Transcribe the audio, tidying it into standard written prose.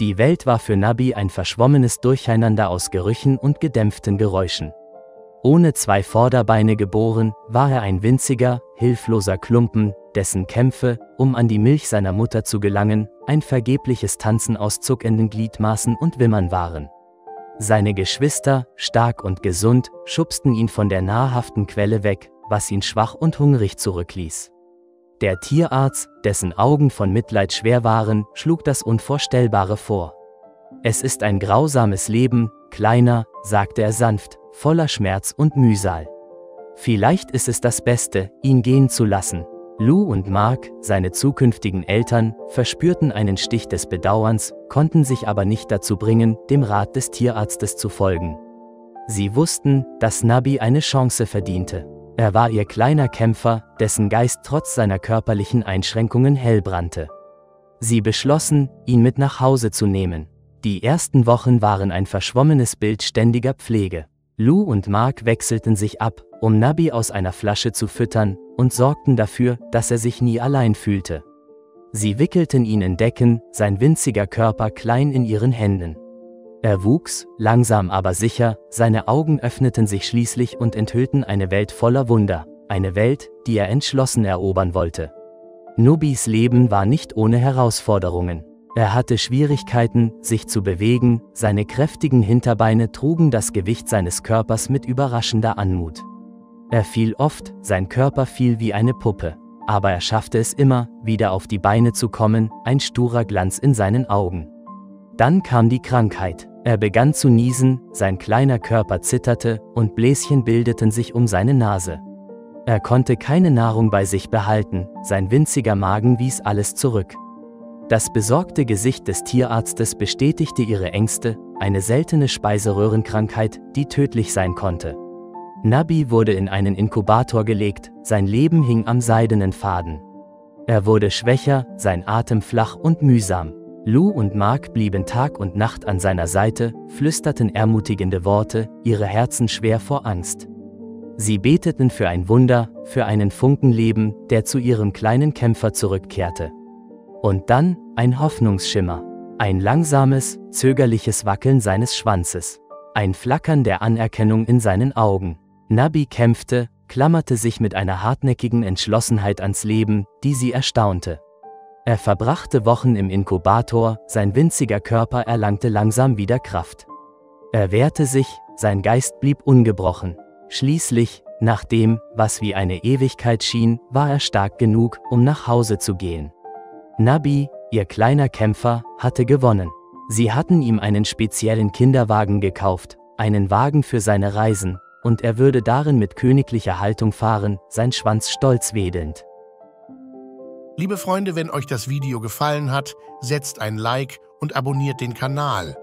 Die Welt war für Nabi ein verschwommenes Durcheinander aus Gerüchen und gedämpften Geräuschen. Ohne 2 Vorderbeine geboren, war er ein winziger, hilfloser Klumpen, dessen Kämpfe, um an die Milch seiner Mutter zu gelangen, ein vergebliches Tanzen aus zuckenden Gliedmaßen und Wimmern waren. Seine Geschwister, stark und gesund, schubsten ihn von der nahrhaften Quelle weg, was ihn schwach und hungrig zurückließ. Der Tierarzt, dessen Augen von Mitleid schwer waren, schlug das Unvorstellbare vor. »Es ist ein grausames Leben, Kleiner«, sagte er sanft, voller Schmerz und Mühsal. »Vielleicht ist es das Beste, ihn gehen zu lassen.« Lou und Mark, seine zukünftigen Eltern, verspürten einen Stich des Bedauerns, konnten sich aber nicht dazu bringen, dem Rat des Tierarztes zu folgen. Sie wussten, dass Nabi eine Chance verdiente. Er war ihr kleiner Kämpfer, dessen Geist trotz seiner körperlichen Einschränkungen hell brannte. Sie beschlossen, ihn mit nach Hause zu nehmen. Die ersten Wochen waren ein verschwommenes Bild ständiger Pflege. Lou und Mark wechselten sich ab, um Nabi aus einer Flasche zu füttern, und sorgten dafür, dass er sich nie allein fühlte. Sie wickelten ihn in Decken, sein winziger Körper klein in ihren Händen. Er wuchs, langsam aber sicher, seine Augen öffneten sich schließlich und enthüllten eine Welt voller Wunder, eine Welt, die er entschlossen erobern wollte. Nubis Leben war nicht ohne Herausforderungen. Er hatte Schwierigkeiten, sich zu bewegen, seine kräftigen Hinterbeine trugen das Gewicht seines Körpers mit überraschender Anmut. Er fiel oft, sein Körper fiel wie eine Puppe, aber er schaffte es immer, wieder auf die Beine zu kommen, ein sturer Glanz in seinen Augen. Dann kam die Krankheit. Er begann zu niesen, sein kleiner Körper zitterte und Bläschen bildeten sich um seine Nase. Er konnte keine Nahrung bei sich behalten, sein winziger Magen wies alles zurück. Das besorgte Gesicht des Tierarztes bestätigte ihre Ängste, eine seltene Speiseröhrenkrankheit, die tödlich sein konnte. Nabi wurde in einen Inkubator gelegt, sein Leben hing am seidenen Faden. Er wurde schwächer, sein Atem flach und mühsam. Lou und Mark blieben Tag und Nacht an seiner Seite, flüsterten ermutigende Worte, ihre Herzen schwer vor Angst. Sie beteten für ein Wunder, für einen Funken Leben, der zu ihrem kleinen Kämpfer zurückkehrte. Und dann, ein Hoffnungsschimmer. Ein langsames, zögerliches Wackeln seines Schwanzes. Ein Flackern der Anerkennung in seinen Augen. Nabi kämpfte, klammerte sich mit einer hartnäckigen Entschlossenheit ans Leben, die sie erstaunte. Er verbrachte Wochen im Inkubator, sein winziger Körper erlangte langsam wieder Kraft. Er wehrte sich, sein Geist blieb ungebrochen. Schließlich, nach dem, was wie eine Ewigkeit schien, war er stark genug, um nach Hause zu gehen. Nabi, ihr kleiner Kämpfer, hatte gewonnen. Sie hatten ihm einen speziellen Kinderwagen gekauft, einen Wagen für seine Reisen, und er würde darin mit königlicher Haltung fahren, sein Schwanz stolz wedelnd. Liebe Freunde, wenn euch das Video gefallen hat, setzt ein Like und abonniert den Kanal.